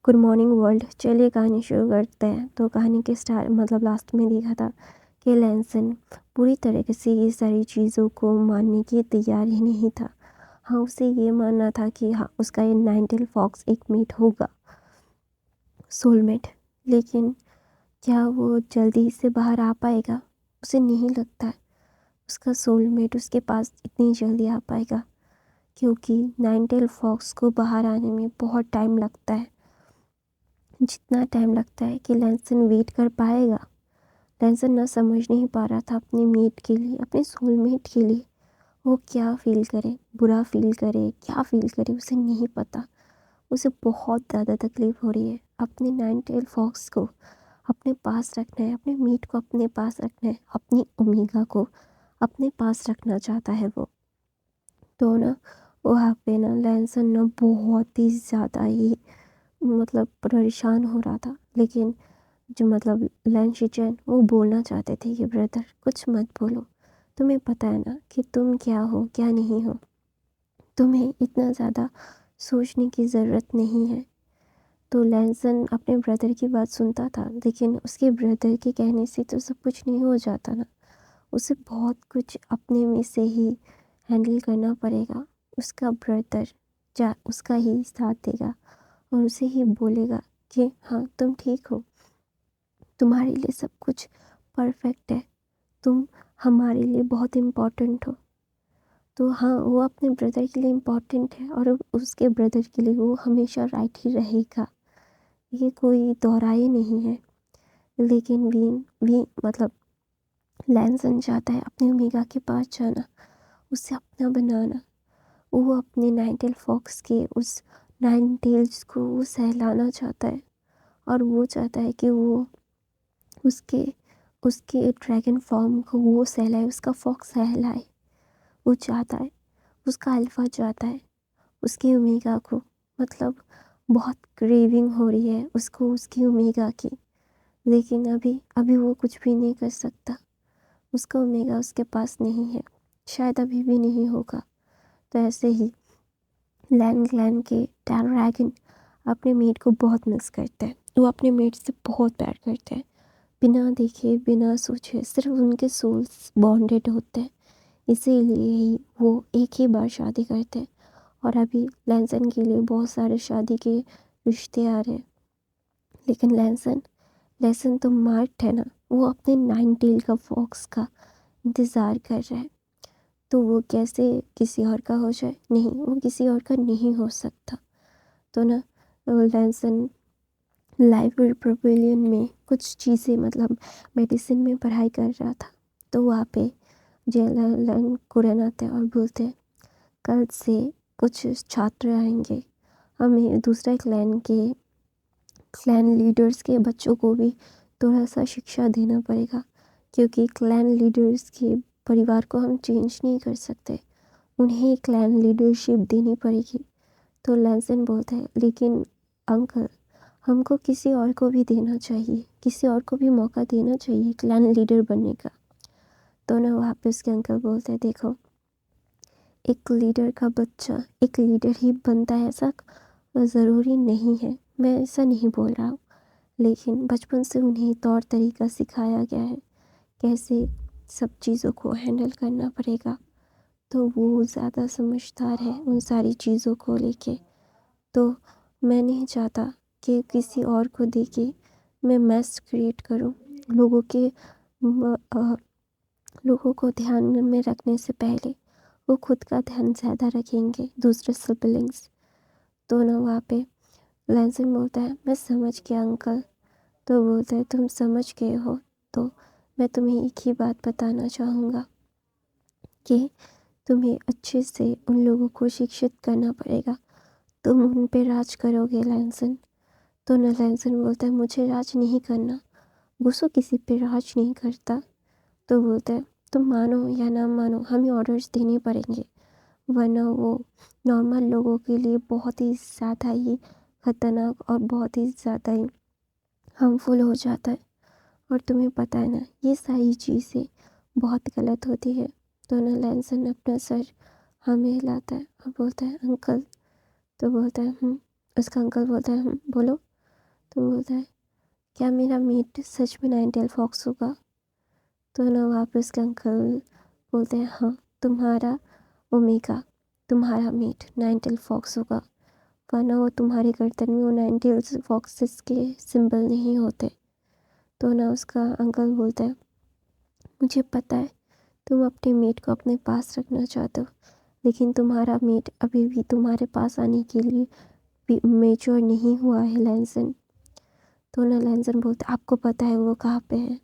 Good morning world. चलिए कहानी शुरू करते हैं। तो कहानी के लास्ट में देखा था कि लैंसन पूरी तरीके से ये सारी चीज़ों को मानने की तैयार ही नहीं था। हाँ, उसे ये मानना था कि हाँ, उसका ये नाइनटेल फॉक्स एक मेट होगा, सोलमेट। लेकिन क्या वो जल्दी से बाहर आ पाएगा? उसे नहीं लगता है उसका सोलमेट उसके पास इतनी जल्दी आ पाएगा, क्योंकि नाइनटेल फॉक्स को बाहर आने में बहुत टाइम लगता है। जितना टाइम लगता है कि लैंसन वेट कर पाएगा। लैंसन ना समझ नहीं पा रहा था अपने मेट के लिए, अपने सोलमेट के लिए वो क्या फ़ील करे, बुरा फ़ील करे, क्या फ़ील करे, उसे नहीं पता। उसे बहुत ज़्यादा तकलीफ़ हो रही है। अपने नाइनटेल फॉक्स को अपने पास रखना है, अपने मेट को अपने पास रखना है, अपनी ओमेगा को अपने पास रखना चाहता है वो। तो ना वहाँ पे ना लैंसन ना बहुत ही ज़्यादा ही परेशान हो रहा था। लेकिन जो लैन शिचेन वो बोलना चाहते थे कि ब्रदर कुछ मत बोलो, तुम्हें पता है ना कि तुम क्या हो क्या नहीं हो, तुम्हें इतना ज़्यादा सोचने की ज़रूरत नहीं है। तो लैंसन अपने ब्रदर की बात सुनता था, लेकिन उसके ब्रदर के कहने से तो सब कुछ नहीं हो जाता ना। उसे बहुत कुछ अपने में से ही हैंडल करना पड़ेगा। उसका ब्रदर उसका ही साथ देगा और उसे ही बोलेगा कि हाँ, तुम ठीक हो, तुम्हारे लिए सब कुछ परफेक्ट है, तुम हमारे लिए बहुत इम्पोर्टेंट हो। तो हाँ, वो अपने ब्रदर के लिए इम्पोर्टेंट है और उसके ब्रदर के लिए वो हमेशा राइट ही रहेगा, ये कोई दोहराए नहीं है। लेकिन लैंसन चाहता है अपने ओमेगा के पास जाना, उसे अपना बनाना। वो अपने नाइनटेल फॉक्स के उस नाइन टेल्स को वो सहलाना चाहता है, और वो चाहता है कि वो उसके उसके ड्रैगन फॉर्म को वो सहलाए, उसका फॉक्स सहलाए। वो चाहता है, उसका अल्फा चाहता है उसकी ओमेगा को। बहुत क्रेविंग हो रही है उसको उसकी ओमेगा की, लेकिन अभी वो कुछ भी नहीं कर सकता। उसका ओमेगा उसके पास नहीं है, शायद अभी भी नहीं होगा। तो ऐसे ही लैन के ड्रैगन अपने मेट को बहुत मिस करते हैं। वो अपने मेट से बहुत प्यार करते हैं, बिना देखे बिना सोचे सिर्फ उनके सोल्स बॉन्डेड होते हैं। इसीलिए ही वो एक ही बार शादी करते हैं, और अभी लैंसन के लिए बहुत सारे शादी के रिश्ते आ रहे हैं। लेकिन लैंसन तो मार्ट है ना, वो अपने नाइन टेल का फॉक्स का इंतज़ार कर रहा है। तो वो कैसे किसी और का हो जाए? नहीं, वो किसी और का नहीं हो सकता। तो ना लैंसन लाइफ प्रोपेलियन में कुछ चीज़ें मेडिसिन में पढ़ाई कर रहा था। तो वहाँ पे जेलन कुरन आते हैं और बोलते हैं, कल से कुछ छात्र आएंगे, हमें दूसरा क्लैन लीडर्स के बच्चों को भी थोड़ा सा शिक्षा देना पड़ेगा, क्योंकि क्लैन लीडर्स के परिवार को हम चेंज नहीं कर सकते, उन्हें क्लैन लीडरशिप देनी पड़ेगी। तो लैंसन बोलता है, लेकिन अंकल, हमको किसी और को भी देना चाहिए, किसी और को भी मौका देना चाहिए क्लैन लीडर बनने का। तो ना वहाँ पे उसके अंकल बोलते हैं, देखो, एक लीडर का बच्चा एक लीडर ही बनता है ऐसा ज़रूरी नहीं है, मैं ऐसा नहीं बोल रहा हूँ, लेकिन बचपन से उन्हें तौर तरीका सिखाया गया है, कैसे सब चीज़ों को हैंडल करना पड़ेगा। तो वो ज़्यादा समझदार है उन सारी चीज़ों को लेके। तो मैं नहीं चाहता कि किसी और को देके मैं मैस क्रिएट करूं। लोगों को ध्यान में रखने से पहले वो खुद का ध्यान ज़्यादा रखेंगे, दूसरे सिबलिंग्स। तो ना वहाँ पे लैंसन बोलता है, मैं समझ गया अंकल। तो बोलता है, तुम समझ गए हो तो मैं तुम्हें एक ही बात बताना चाहूँगा कि तुम्हें अच्छे से उन लोगों को शिक्षित करना पड़ेगा, तुम उन पे राज करोगे लैंसन। तो ना लैंसन बोलता है, मुझे राज नहीं करना, गुस्सो किसी पे राज नहीं करता। तो बोलता है, तुम मानो या ना मानो, हमें ऑर्डर्स देने पड़ेंगे, वरना वो नॉर्मल लोगों के लिए बहुत ही ज़्यादा ही ख़तरनाक और बहुत ही ज़्यादा ही हार्मफुल हो जाता है। और तुम्हें पता है ना, ये सारी चीज़ें बहुत गलत होती है। तो ना लैंसन अपना सर हमें हिलाता है और बोलता है, अंकल। तो बोलता है उसका अंकल बोलता है, बोलो। तो बोलता है क्या मेरा मीट सच में 9 टेल फॉक्स होगा? तो ना वहाँ पे उसके अंकल बोलते हैं हाँ, तुम्हारा ओमेगा, तुम्हारा मीट 9 टेल फॉक्स होगा, वरना वो तुम्हारे गर्दन में वो 9 टेल फॉक्सेस के सिंबल नहीं होते। तो ना उसका अंकल बोलता है मुझे पता है तुम अपने मीट को अपने पास रखना चाहते हो, लेकिन तुम्हारा मीट अभी भी तुम्हारे पास आने के लिए मेच्योर नहीं हुआ है लैंसन। तो ना लैंसन बोलता है आपको पता है वो कहाँ पे है?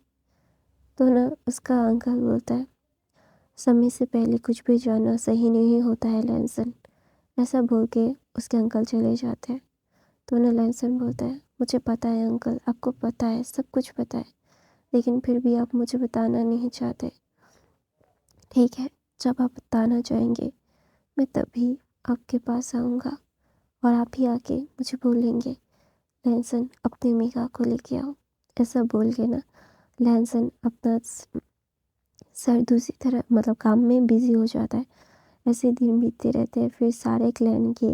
तो ना उसका अंकल बोलता है समय से पहले कुछ भी जानना सही नहीं होता है लैंसन। ऐसा बोल के उसके अंकल चले जाते हैं। तो ना लैंसन बोलता है मुझे पता है अंकल, आपको पता है, सब कुछ पता है, लेकिन फिर भी आप मुझे बताना नहीं चाहते। ठीक है, जब आप बताना चाहेंगे मैं तभी आपके पास आऊँगा और आप ही आके मुझे बोलेंगे लैंसन अपने मीका को लेके आओ। ऐसा बोल के ना लैंसन अपना सर दूसरी तरफ मतलब काम में बिजी हो जाता है। ऐसे दिन बीतते रहते हैं। फिर सारे क्लैन के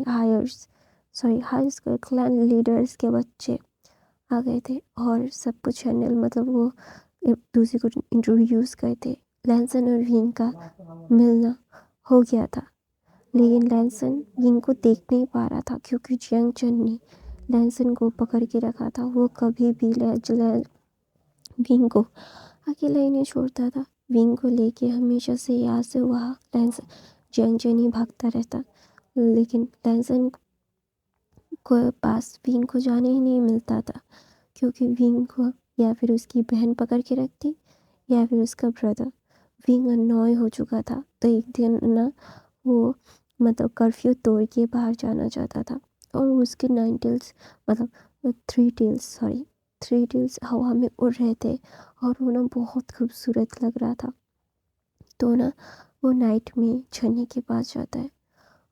हाई स्कूल क्लैन लीडर्स के बच्चे आ गए थे और सब कुछ हैंडल मतलब वो एक दूसरे को इंट्रोड्यूस करते। लैंसन और विंग का मिलना हो गया था, लेकिन लैंसन विंग को देख नहीं पा रहा था क्योंकि जियांग चन ने लैंसन को पकड़ के रखा था। वो कभी भी विंग को अकेला ही नहीं छोड़ता था। विंग को लेके हमेशा से यहाँ से वहाँ लैंसन जियांग चन ही भागता रहता, लेकिन लैंसन को पास विंग को जाने ही नहीं मिलता था क्योंकि विंग को या फिर उसकी बहन पकड़ के रखती या फिर उसका ब्रदर। विंग अननॉय हो चुका था। तो एक दिन ना वो मतलब कर्फ्यू तोड़ के बाहर जाना चाहता था और उसके 9 टेल्स मतलब 3 टेल्स हवा में उड़ रहे थे और वो ना बहुत खूबसूरत लग रहा था। तो ना वो नाइट में झरने के पास जाता है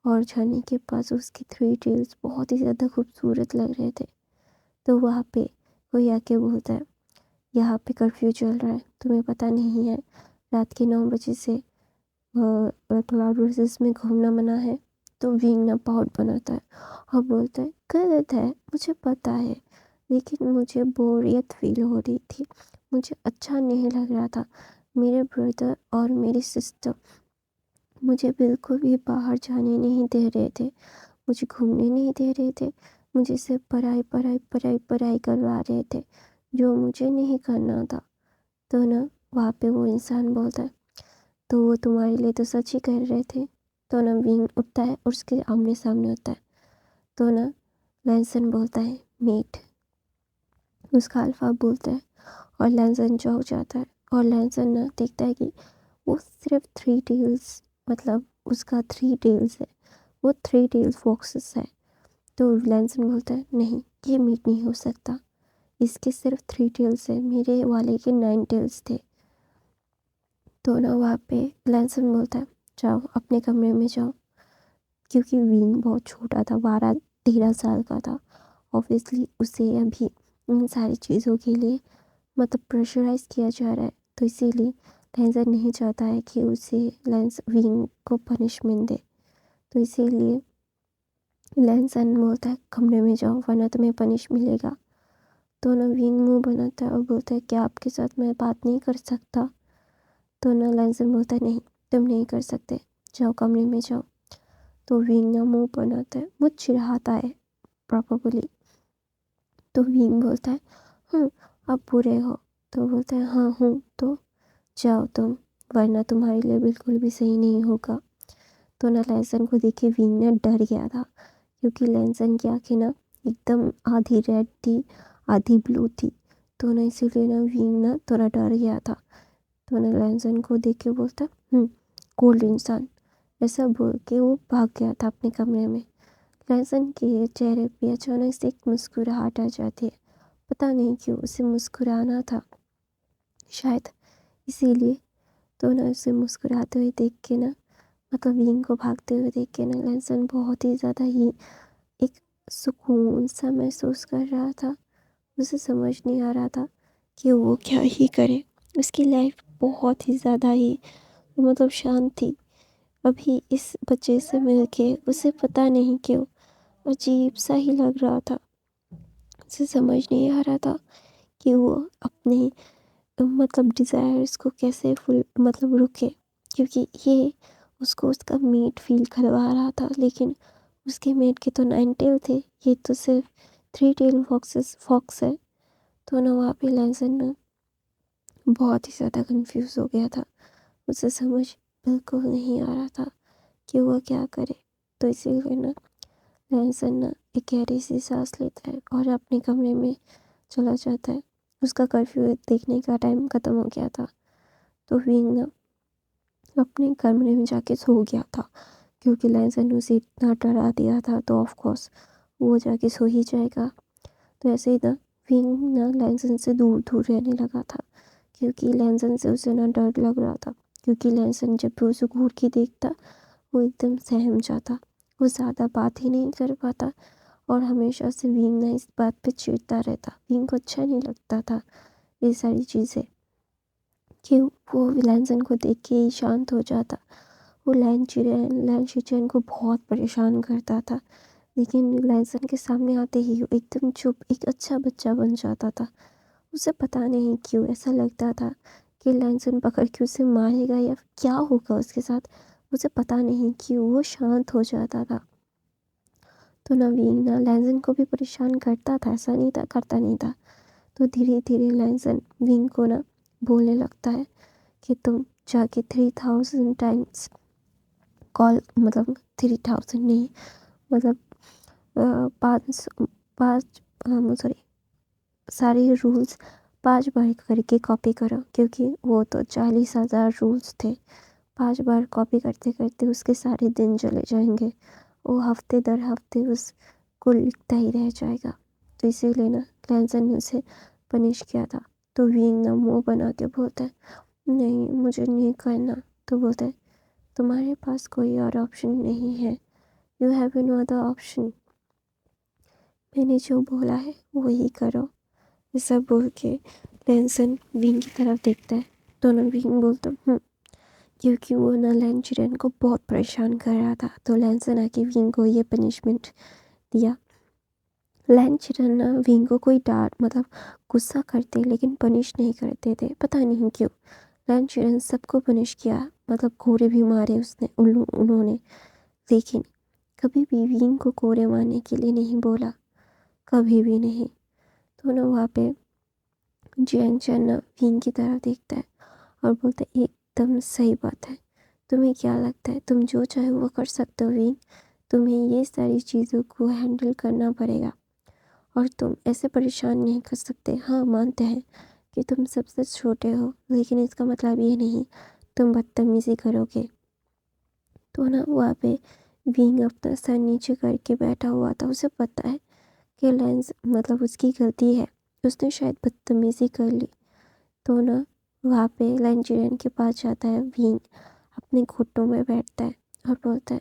और झरने के पास उसके 3 टेल्स बहुत ही ज़्यादा खूबसूरत लग रहे थे। तो वहाँ पे कोई आके बोलता है यहाँ पे कर्फ्यू चल रहा है, तुम्हें पता नहीं है रात के 9 बजे से क्लाउड रोसेस में घूमना मना है। तो विंग ना पाउट बनाता है और बोलता है गलत है, मुझे पता है, लेकिन मुझे बोरियत फील हो रही थी, मुझे अच्छा नहीं लग रहा था। मेरे ब्रदर और मेरी सिस्टर मुझे बिल्कुल भी बाहर जाने नहीं दे रहे थे, मुझे घूमने नहीं दे रहे थे, मुझे सिर्फ पढ़ाई पढ़ाई पढ़ाई पढ़ाई करवा रहे थे जो मुझे नहीं करना था। तो ना वहाँ पे वो इंसान बोलता है तो वो तुम्हारे लिए तो सच ही कह रहे थे। तो ना विंग उठता है और उसके आमने सामने होता है। तो ना लैंसन बोलता है मीट, उसका अल्फा बोलता है और लैंसन चौंक जाता है और लैंसन ना देखता है कि वो सिर्फ 3 टेल्स मतलब उसका 3 टेल्स है, वो 3 टेल्स फॉक्सेस है। तो लैंसन बोलता है नहीं, ये मीट नहीं हो सकता, इसके सिर्फ 3 टेल्स है, मेरे वाले के 9 टेल्स थे। तो ना वहाँ पे लैंसन बोलता है जाओ अपने कमरे में जाओ, क्योंकि विंग बहुत छोटा था, 12-13 साल का था। ऑब्वियसली उसे अभी इन सारी चीज़ों के लिए मतलब प्रेशराइज किया जा रहा है, तो इसीलिए लैंसन नहीं चाहता है कि उसे विंग को पनिशमेंट दे। तो इसीलिए लैंसन बोलता है कमरे में जाओ वरना तुम्हें पनिश मिलेगा। तो ना विंग मुंह बनाता है और बोलता है क्या आपके साथ मैं बात नहीं कर सकता? तो ना लैंसन बोलता है नहीं, तुम नहीं कर सकते, जाओ कमरे में जाओ। तो विंग ना मुंह बनाता है, वो चिढ़ाता है प्रॉपरली। तो विंग बोलता है आप बुरे हो? तो बोलता है हाँ हूँ, तो जाओ तुम, वरना तुम्हारे लिए बिल्कुल भी सही नहीं होगा। तो ना लैंसन को देखे विंग ना डर गया था क्योंकि लैंसन की आंखें ना एकदम आधी रेड थी आधी ब्लू थी। तो ना इसीलिए ना विंग ना थोड़ा डर गया था। तो ना लैंसन को देख के बोलता कोल्ड इंसान, ऐसा बोल के वो भाग गया था अपने कमरे में। लैंसन के चेहरे पे अचानक से एक मुस्कुराहट आ जाती है। पता नहीं क्यों उसे मुस्कुराना था, शायद इसीलिए। तो ना उसे मुस्कुराते हुए देख के ना मतलब विंग को भागते हुए देख के ना लैंसन बहुत ही ज़्यादा ही एक सुकून सा महसूस कर रहा था। उसे समझ नहीं आ रहा था कि वो क्या ही करे। उसकी लाइफ बहुत ही ज़्यादा ही मतलब शांत थी। अभी इस बच्चे से मिलके उसे पता नहीं क्यों अजीब सा ही लग रहा था। उसे समझ नहीं आ रहा था कि वो अपने मतलब डिज़ायर्स को कैसे रोके, क्योंकि ये उसको उसका मेट फील करवा रहा था, लेकिन उसके मेट के तो 9 टेल थे, ये तो सिर्फ 3 टेल फॉक्स है। तो ना वहाँ पे लैंसन ना बहुत ही ज़्यादा कंफ्यूज हो गया था। उसे समझ बिल्कुल नहीं आ रहा था कि वो क्या करे। तो इसीलिए ना लैंसन ना एक गहरी सी सांस लेता है और अपने कमरे में चला जाता है। उसका कर्फ्यू देखने का टाइम ख़त्म हो गया था, तो विंग ना अपने कमरे में जाके सो गया था, क्योंकि लैंसन ने उसे इतना डरा दिया था, तो ऑफ कोर्स वो जाके सो ही जाएगा। तो ऐसे ही ना विंग ना लैंसन से दूर दूर रहने लगा था, क्योंकि लैंसन से उसे ना डर लग रहा था, क्योंकि लैंसन जब भी उसे घूर के देखता वो एकदम सहम जाता, वो ज़्यादा बात ही नहीं कर पाता और हमेशा से विंग ना इस बात पे चिढ़ता रहता। विंग को अच्छा नहीं लगता था ये सारी चीज़ें, कि वो लैंसन को देख के ही शांत हो जाता। वो लैन को बहुत परेशान करता था, लेकिन लैंसन के सामने आते ही वो एकदम चुप, एक अच्छा बच्चा बन जाता था। उसे पता नहीं क्यों ऐसा लगता था कि लैंसन पकड़ के उसे मारेगा या क्या होगा उसके साथ, उसे पता नहीं क्यों वो शांत हो जाता था। तो नवीन ना लैंसन को भी परेशान करता था, ऐसा नहीं था करता नहीं था। तो धीरे धीरे लैंसन विंग को ना बोलने लगता है कि तुम जाके 3000 टाइम्स कॉल, 3000 नहीं, मतलब 5 सॉरी, सारे रूल्स 5 बार करके कॉपी करो, क्योंकि वो तो 40,000 रूल्स थे। 5 बार कॉपी करते करते उसके सारे दिन चले जाएंगे, वो हफ्ते दर हफ्ते उसको लिखता ही रह जाएगा। तो इसीलिए ना लैंसन ने उसे पनिश किया था। तो विंग ना मुँह बना के बोलता है, नहीं मुझे नहीं करना। तो बोलता है, तुम्हारे पास कोई और ऑप्शन नहीं है, you have no other option, मैंने जो बोला है वही करो। ऐसा बोल के लैंसन विंग की तरफ देखता है, तो ना विंग बोलता क्योंकि वो ना लैंचरन को बहुत परेशान कर रहा था। तो लैंसन आके विंग को ये पनिशमेंट दिया। लैंचरन ना विंग को कोई डांट गुस्सा करते, लेकिन पनिश नहीं करते थे, पता नहीं क्यों। लैंचरन सबको पनिश किया, कोड़े भी मारे उन्होंने, लेकिन कभी भी विंग को कोड़े मारने के लिए नहीं बोला, कभी भी नहीं। तो ना वहाँ पे जियांग चैन ना विंग की तरफ देखता है और बोलता है, एकदम सही बात है, तुम्हें क्या लगता है तुम जो चाहे वो कर सकते हो विंग, तुम्हें ये सारी चीज़ों को हैंडल करना पड़ेगा और तुम ऐसे परेशान नहीं कर सकते। हाँ मानते हैं कि तुम सबसे छोटे हो, लेकिन इसका मतलब ये नहीं तुम बदतमीज़ी करोगे। तो ना वहाँ पे विंग अपना सर नीचे करके बैठा हुआ था, उसे पता है कि लेंस उसकी गलती है, उसने शायद बदतमीज़ी कर ली। तो ना वहाँ पे लैंचरन के पास जाता है विंग, अपने घुटनों में बैठता है और बोलता है,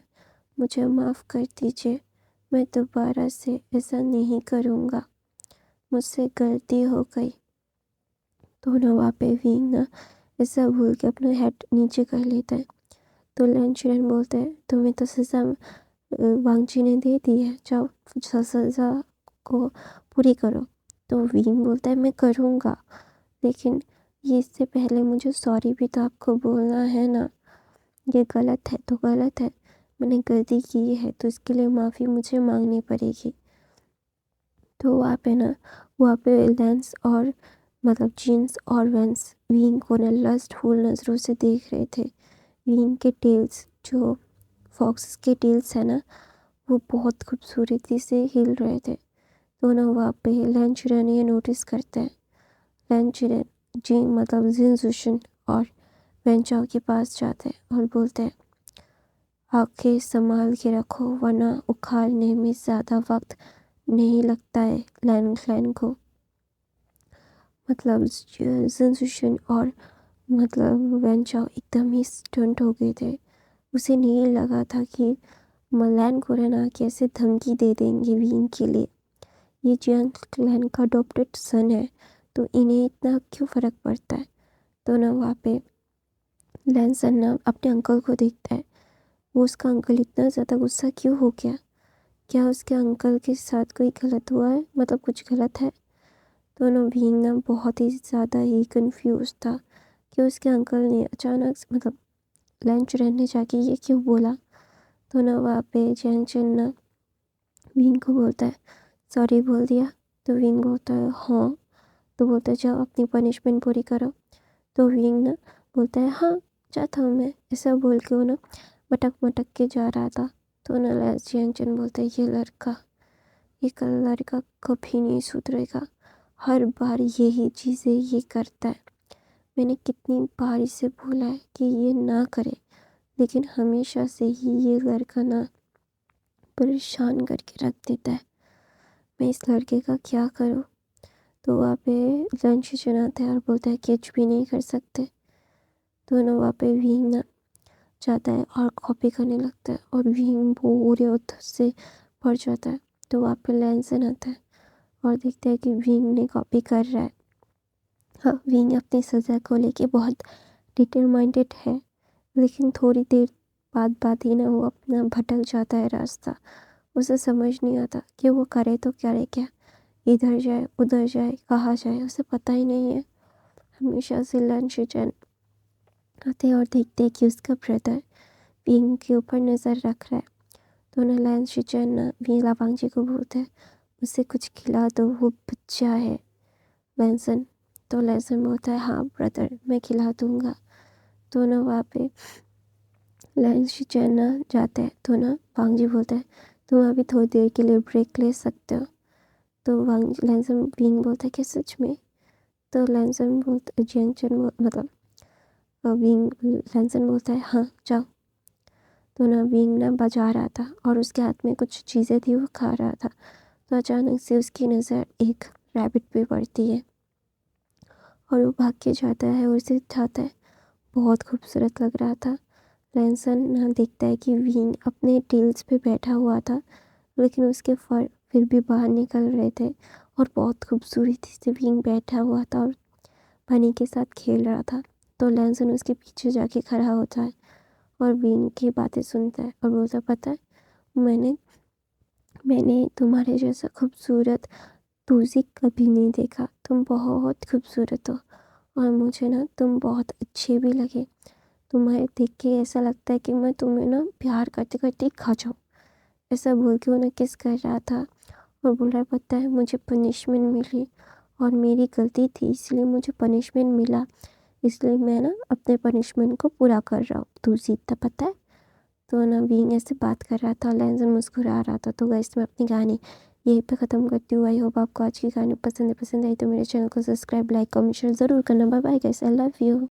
मुझे माफ़ कर दीजिए, मैं दोबारा से ऐसा नहीं करूँगा, मुझसे गलती हो गई। तो ना वहाँ पे विंग ना ऐसा भूल के अपना हेड नीचे कर लेता है। तो लैंचरन बोलता है, तुम्हें तो सज़ा वांगची ने दे दी है, जाओ सज़ा को पूरी करो। तो विंग बोलता है, मैं करूँगा, लेकिन ये इससे पहले मुझे सॉरी भी तो आपको बोलना है ना, ये गलत है तो गलत है, मैंने गलती की है तो इसके लिए माफ़ी मुझे मांगनी पड़ेगी। तो वहाँ पे लेंस और जीन्स और वेंस विंग को ना लस्टफुल नज़रों से देख रहे थे। विंग के टेल्स, जो फॉक्स के टेल्स है ना, वो बहुत खूबसूरती से हिल रहे थे। तो ना वहाँ पे लैंचरन ये नोटिस करता है। लैंचरन जिन और वेंचाओ के पास जाता है और बोलता है, आंखें संभाल के रखो वरना उखाड़ने में ज़्यादा वक्त नहीं लगता है। लैन को जिन और वेंचाओ एकदम ही स्टंट हो गए थे। उसे नहीं लगा था कि मलैन को रहना कैसे धमकी दे देंगे विंग के लिए। ये जियांग क्लैन का अडॉप्टेड सन है, तो इन्हें इतना क्यों फ़र्क पड़ता है। तो ना वहाँ पे लैंसन ना अपने अंकल को देखता है, वो उसका अंकल इतना ज़्यादा गुस्सा क्यों हो गया, क्या उसके अंकल के साथ कोई गलत हुआ है, मतलब कुछ गलत है। तो ना विंग ना बहुत ही ज़्यादा ही कंफ्यूज था कि उसके अंकल ने अचानक मतलब लंच रहने जाके ये क्यों बोला। तो ना वहाँ पे जैंग चेन ना विंग को बोलता है सॉरी बोल दिया। तो विंग बोलता है हाँ। तो बोलता है जाओ अपनी पनिशमेंट पूरी करो। तो विंग ना बोलता है हाँ जाता हूँ मैं, ऐसा बोल के वो ना मटक मटक के जा रहा था। तो ना जैंग चेन बोलता है ये लड़का कभी नहीं सुधरेगा, हर बार यही चीज़ें ये करता है। मैंने कितनी बार इसे बोला है कि ये ना करे, लेकिन हमेशा से ही ये लड़का ना परेशान करके रख देता है। मैं इस लड़के का क्या करूं। तो वहाँ पे लंच चुनाता है और बोलता है कुछ भी नहीं कर सकते। तो ना वहाँ पे विंग ना जाता है और कॉपी करने लगता है और विंग पूरे उधर से पड़ जाता है। तो वहाँ पे लैंसन आता है और देखता है कि विंग ने कॉपी कर रहा है। हाँ, विंग अपनी सज़ा को लेके बहुत डिटरमाइंडेड है, लेकिन थोड़ी देर बाद ही ना वो अपना भटक जाता है रास्ता। उसे समझ नहीं आता कि वो करे तो करे क्या, इधर जाए उधर जाए कहाँ जाए, उसे पता ही नहीं है। हमेशा से लंच चैन आते और देखते हैं कि उसका ब्रदर विंग के ऊपर नज़र रख रहा है। तो ना लंच चैन ना विंग लावांग जी को बोलता है उसे कुछ खिला दो, वो बच्चा है। लैंसन तो लैंसन बोलता है हाँ ब्रदर मैं खिला दूँगा। तो ना वहाँ पे लंच चैन ना जाता है। तो ना वांग जी बोलता है तुम अभी थोड़ी देर के लिए ब्रेक ले सकते हो। तो लैंसन विंग बोलता है कि सच में। तो लैंसन बोलता मतलब विंग लैंसन बोलता है हाँ जाओ। तो ना विंग ना बजा रहा था और उसके हाथ में कुछ चीज़ें थी, वो खा रहा था। तो अचानक से उसकी नज़र एक रैबिट पे पड़ती है और वो भाग के जाता है और उसे उठाता है। बहुत खूबसूरत लग रहा था। लैंसन ना देखता है कि विंग अपने टेल्स पे बैठा हुआ था, लेकिन उसके फर फिर भी बाहर निकल रहे थे और बहुत खूबसूरती से विंग बैठा हुआ था और बनी के साथ खेल रहा था। तो लैंसन उसके पीछे जाके खड़ा होता है और विंग की बातें सुनता है और बोलता पता है मैंने तुम्हारे जैसा खूबसूरत दूजी कभी नहीं देखा, तुम बहुत खूबसूरत हो और मुझे ना तुम बहुत अच्छे भी लगे। तुम्हें देख के ऐसा लगता है कि मैं तुम्हें ना प्यार करते करते खा जाऊँ। ऐसा बोल के उन्हें किस कर रहा था और बोल रहा पता है मुझे पनिशमेंट मिली और मेरी गलती थी इसलिए मुझे पनिशमेंट मिला, इसलिए मैं ना अपने पनिशमेंट को पूरा कर रहा हूँ, तू जीतता पता है। तो ना बीइंग ऐसे बात कर रहा था, लैंसन मुस्कुरा रहा था। तो गाइस मैं अपनी कहानी यहीं पे ख़त्म करती हूँ। आई होप आपको आज की कहानी पसंद आई तो मेरे चैनल को सब्सक्राइब लाइक कमेंट शेयर ज़रूर करना। Bye bye guys, I love you.